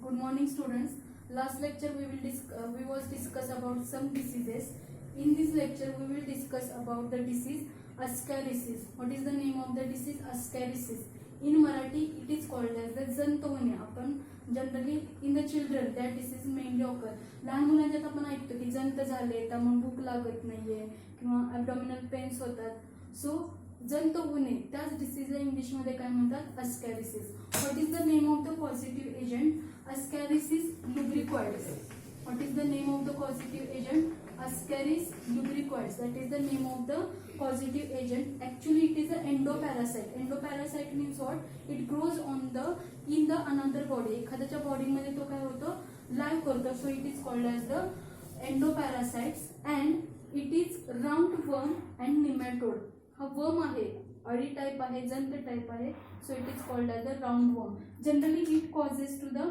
Good morning, students. Last lecture we was discuss about some diseases. In this lecture we will discuss about the disease ascariasis. What is the name of the disease? Ascariasis. In Marathi it is called as the जंतवणे. आपण generally in the children that disease mainly occur. लहान मुलांच्यात आपण ऐकतो की जंत झाले, त्यामुळे भूक लागत नाहीये किंवा ॲब्डॉमिनल पेन्स होतात. सो जंतवणे त्याच डिसीजला इंग्लिशमध्ये काय म्हणतात? Ascariasis. What is the name of the positive agent? Ascarisis lubricoides. What is the name of the causative agent? Ascaris lubricoides. That is the name of the causative agent. Actually, it is an endoparasite. Endoparasite means what? It grows in the another body. एखाद्याच्या बॉडीमध्ये तो काय होतो? Live करतो. So it is called as the endoparasites and it is roundworm and nematode. हा वर्म आहे, अळी type आहे, जंत टाइप आहे. So it is called as the roundworm. Generally it causes to the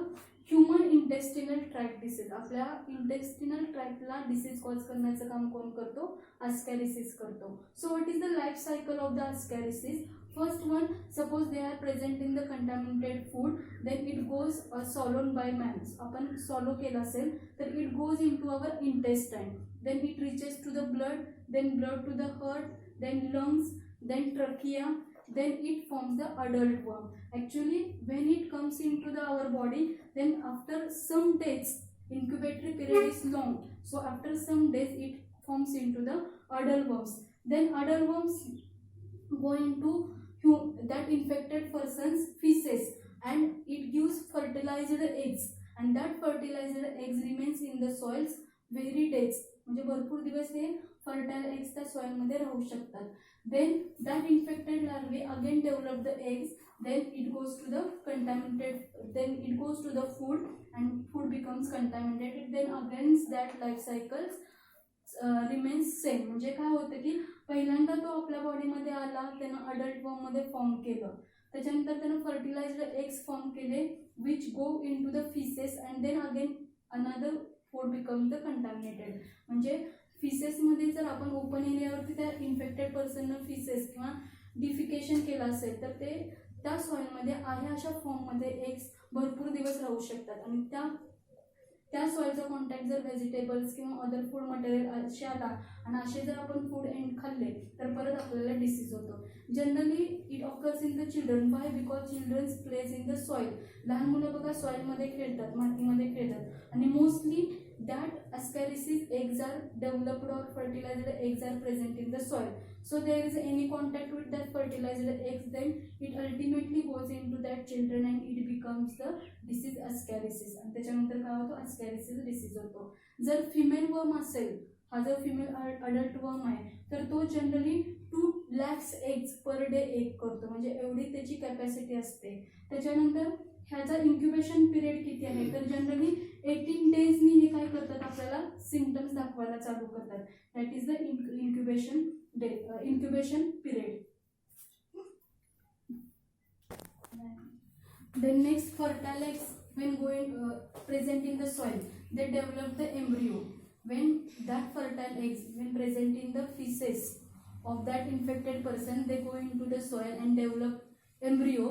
human intestinal tract disease. आपल्या intestinal ट्रॅक्टला disease cause करण्याचं काम कोण करतो? अस्कॅरिसिस करतो. So what is the life cycle of the ascariasis? First one, suppose they are present in the contaminated food, then it goes swallowed by man's. आपण swallow केलं असेल तर it goes into our intestine, then it reaches to the blood, then blood to the heart, then lungs, then trachea, then it forms the adult worm. Actually when it comes into our body, then after some days, incubatory period is long, so after some days it forms into the adult worms. Then adult worms go into that infected person's feces and it gives fertilized eggs, and that fertilized eggs remains in the soils very days. म्हणजे भरपूर दिवस हे fertile eggs त्या soil मध्ये राहू शकतात. Then that infected larvae again develop the eggs, then it goes to the contaminated, then it goes to the food and food becomes contaminated, then again that life cycles remains same. म्हणजे काय होतं की पहिल्यांदा तो आपल्या बॉडीमध्ये आला, त्यानं अडल्ट फॉर्म मध्ये फॉर्म केलं, त्याच्यानंतर त्यानं फर्टिलाइज्ड एग्स फॉर्म केले which go into the faeces and then again another food become the contaminated. म्हणजे फिसेसमध्ये जर आपण ओपन एरियावरती त्या इन्फेक्टेड पर्सननं फिसेस किंवा डिफिकेशन केलं असेल तर ते त्या सॉइलमध्ये आहे अशा फॉर्ममध्ये एग्स भरपूर दिवस राहू शकतात, आणि त्या सॉइलचा कॉन्टॅक्ट जर व्हेजिटेबल्स किंवा अदर फूड मटेरियल असे आला आणि असे जर आपण फूड खाल्ले तर परत आपल्याला डिसीज होतो. Generally it occurs in the children. Why? Because childrens plays in the soil. लहान मुलं बघा सॉइलमध्ये खेळतात, मातीमध्ये खेळतात, आणि mostly that ascarisis eggs are developed or fertilized eggs are present in the soil. So there is any contact with that fertilized eggs, then it ultimately goes into that children and it becomes the disease ascarisis. आणि त्याच्यानंतर काय होतो? ascarisis disease होतो. जर female वर्म असेल, हा जर female adult वर्म आहे तर तो generally 2 lakhs eggs per day egg करतो, म्हणजे एवढी त्याची कॅपॅसिटी असते. त्याच्यानंतर ह्याचा इन्क्युबेशन पिरियड किती आहे तर जनरली 18 डेजनी हे काय करतात? आपल्याला सिम्पटम्स दाखवायला चालू करतात. That is the incubation period. Then next, fertile eggs when present in the soil, they develop the embryo. When that fertile eggs when present in the feces of that infected person, they go into the soil and develop embryo.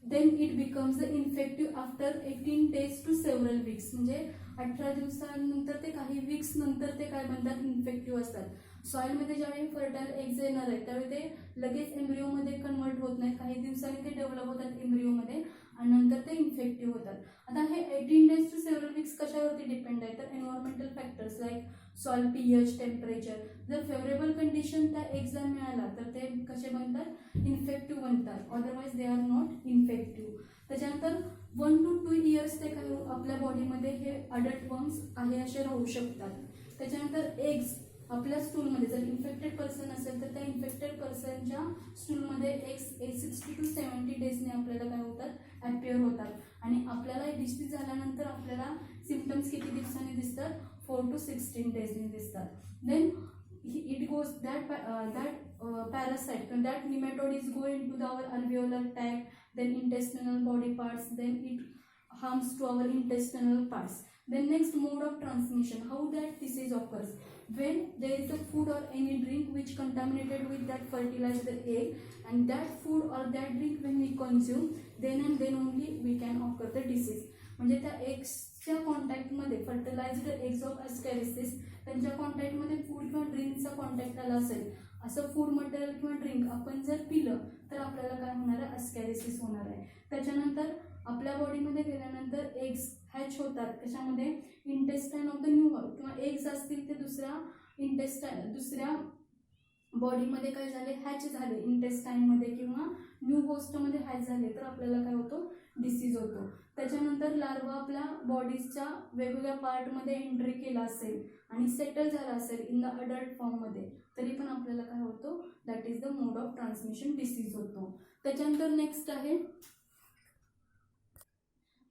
Then it becomes the infective after 18 days to several weeks. म्हणजे 18 दिवसानंतर ते काही weeks नंतर ते काय बनतात? Infective असतात. सॉइलमध्ये ज्यावेळी फर्टाईल एग्ज येणार आहेत त्यावेळी ते लगेच एम्ब्रिओमध्ये कन्वर्ट होत नाहीत, काही दिवसांनी ते डेव्हलप होतात एम्ब्रिओमध्ये आणि नंतर ते इन्फेक्टिव्ह होतात. आता हे 18 डेज टू सेव्हरल वीक्स कशावरती डिपेंड आहे तर environmental factors like soil pH, temperature. जर फेवरेबल कंडिशन त्या एग्जला मिळाला तर ते कसे बनतात? इन्फेक्टिव्ह बनतात. Otherwise they are not infective. त्याच्यानंतर 1 to 2 years ते काय आपल्या बॉडीमध्ये हे अडल्ट वर्म्स आहे असे राहू शकतात. त्याच्यानंतर एग्स आपल्या स्टूलमध्ये जर इन्फेक्टेड पर्सन असेल तर त्या इन्फेक्टेड पर्सनच्या स्टूलमध्ये एग्स 60 to 70 डेजने आपल्याला काय होतात? ॲपियर होतात. आणि आपल्याला डिसीज झाल्यानंतर आपल्याला सिम्पटम्स किती दिवसांनी दिसतात? 4 to 16 डेजने दिसतात. Then it goes that parasite, that nematode is going to our alveolar tract, then intestinal body parts, then it harms to our intestinal parts. Then next, mode of transmission, how that disease occurs. When there is a food or any drink which contaminated with that fertilized egg, and that food or that drink when we consume, then and then only we can occur the disease. म्हणजे त्या एग्सच्या कॉन्टॅक्टमध्ये फर्टिलायझ्ड eggs of अस्कॅरिसीस त्यांच्या कॉन्टॅक्टमध्ये food किंवा ड्रिंकचा contact आला असेल, असं food material किंवा ड्रिंक आपण जर पिलं तर आपल्याला काय होणार आहे, अस्कॅरिसीस होणार आहे. त्याच्यानंतर आपल्या बॉडीमध्ये गेल्यानंतर एग्स हॅच होतात, त्याच्यामध्ये इंटेस्टाईन ऑफ द न्यू किंवा एग्स असतील ते दुसऱ्या बॉडीमध्ये काय झाले, हॅच झाले इंटेस्टाईनमध्ये किंवा न्यू होस्टमध्ये हॅच झाले तर आपल्याला काय होतो, डिसीज होतो. त्याच्यानंतर लार्वा आपल्या बॉडीच्या वेगवेगळ्या पार्टमध्ये एंट्री केला असेल आणि सेटल झाला असेल इन द अडल्ट फॉर्ममध्ये तरी पण आपल्याला काय होतो, that is the mode of transmission, disease होतो. त्याच्यानंतर नेक्स्ट आहे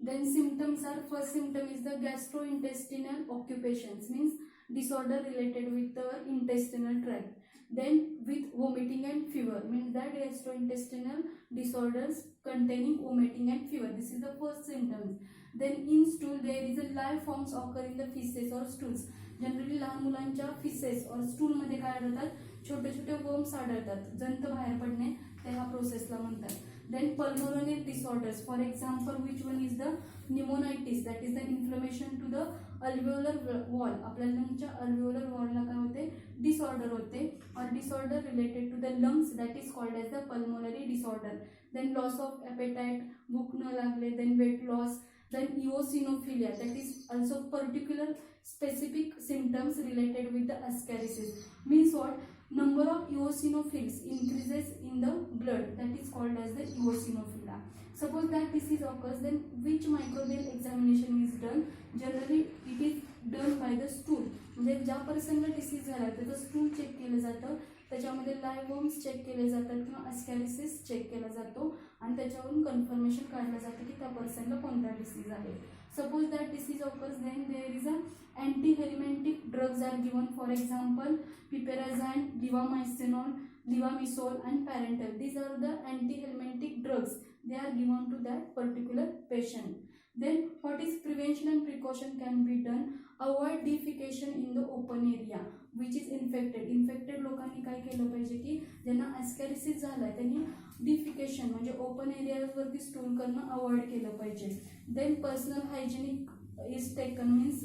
then symptoms are, first symptom is the gastrointestinal occupations, means disorder related with the intestinal tract. Then with vomiting and fever, means that gastrointestinal disorders containing vomiting and fever, this is the first symptoms. Then in stool there is a live forms occur in the feces or stools. Generally लहान मुलांच्या faeces और stool मध्ये काय आढळतात, छोटे छोटे worms आढळतात, जंत बाहेर पडणे, ते ह्या प्रोसेसला म्हणतात. Then pulmonary disorders, for example which one is the pneumonitis, that is the inflammation to the alveolar wall, आपल्या लंगच्या alveolar wallला काय होते, डिसऑर्डर होते, और disorder related to the lungs, that is called as the pulmonary disorder. Then loss of appetite, भूक न लागले, then weight loss, then eosinophilia, that is also particular specific symptoms related with the ascariasis, means what, number of eosinophils increases in the blood, that is called as the eosinophilia. Suppose that disease occurs, then which microbial examination is done, generally it is done by the stool, म्हणजे ज्या पर्सनला disease झाला त्याचं stool check केलं जातं, त्याच्यामध्ये live worms check केले जातात किंवा अस्कॅरिसीस चेक केला जातो आणि त्याच्यावरून कन्फर्मेशन काढलं जातं की त्या पर्सनला कोणता डिसीज आहे. Suppose that disease occurs, then there is a antihelminthic drugs are given, for example piperazine, levamisole, levamisole and parenteral. These are the antihelminthic drugs, they are given to that particular patient. Then what is prevention and precaution can be done, avoid defecation in the open area which is infected लोकांनी काय केलं पाहिजे की ज्यांना अस्कॅरिसीस झालाय त्यांनी defecation म्हणजे open एरियावरती स्टूल करणं अवॉइड केलं पाहिजे. Then personal hygienic is taken, means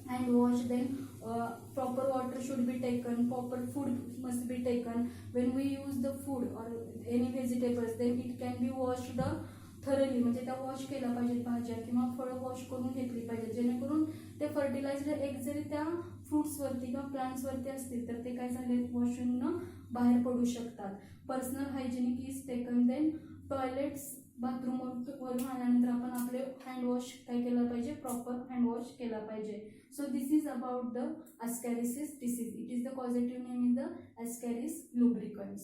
hand wash, then proper water should be taken, proper food must be taken. When we use the food or any vegetables, then it can be washed thoroughly, म्हणजे त्या wash केल्या पाहिजेत भाज्या किंवा फळं wash करून घेतली पाहिजेत, जेणेकरून ते फर्टिलायझड एग जरी त्या फ्रुट्सवरती किंवा प्लांट्सवरती असतील तर ते काय झाले, वॉशून बाहेर पडू शकतात. Personal hygienic is taken. Then toilets, bathroom वरून आल्यानंतर आपण आपले हँड वॉश काय केलं पाहिजे, प्रॉपर हँड वॉश केला पाहिजे. So this is about the ascariasis disease. It is the causative name is the Ascaris lubricans.